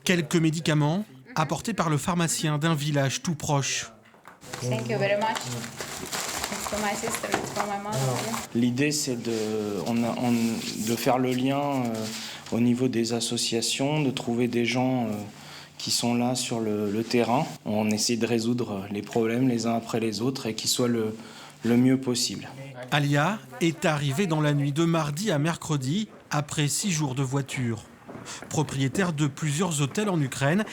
Quelques médicaments apportés par le pharmacien d'un village tout proche. Thank you very much. It's for my sister, it's for my mother. L'idée, c'est de faire le lien au niveau des associations, de trouver des gens qui sont là sur le terrain. On essaie de résoudre les problèmes les uns après les autres et qu'ils soient le mieux possible. Alia est arrivée dans la nuit de mardi à mercredi, après 6 jours de voiture. Propriétaire de plusieurs hôtels en Ukraine,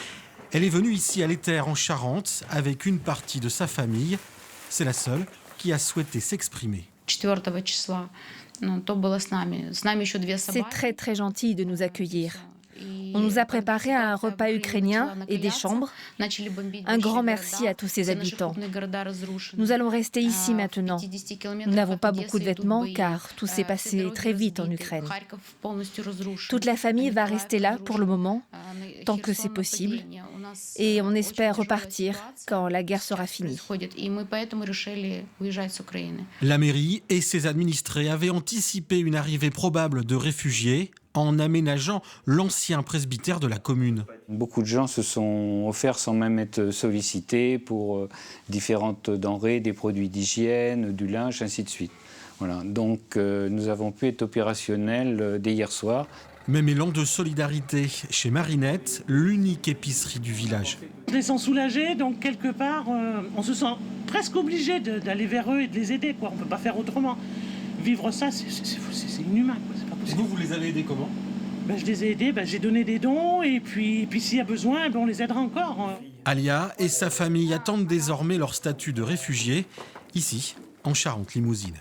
elle est venue ici à l'Éther en Charente avec une partie de sa famille. C'est la seule qui a souhaité s'exprimer. C'est très très gentil de nous accueillir. On nous a préparé un repas ukrainien et des chambres. Un grand merci à tous ces habitants. Nous allons rester ici maintenant. Nous n'avons pas beaucoup de vêtements car tout s'est passé très vite en Ukraine. Toute la famille va rester là pour le moment, tant que c'est possible. Et on espère repartir quand la guerre sera finie. La mairie et ses administrés avaient anticipé une arrivée probable de réfugiés en aménageant l'ancien presbytère de la commune. Beaucoup de gens se sont offerts sans même être sollicités pour différentes denrées, des produits d'hygiène, du linge, ainsi de suite. Voilà. Donc nous avons pu être opérationnels dès hier soir. Même élan de solidarité chez Marinette, l'unique épicerie du village. On les sent soulagés, donc quelque part, on se sent presque obligé d'aller vers eux et de les aider, quoi. On ne peut pas faire autrement. Vivre ça, c'est inhumain, quoi. C'est pas possible. Vous les avez aidés comment ? Je les ai aidés, j'ai donné des dons, et puis s'il y a besoin, on les aidera encore. Alia et sa famille attendent désormais leur statut de réfugiés, ici, en Charente-Limousine.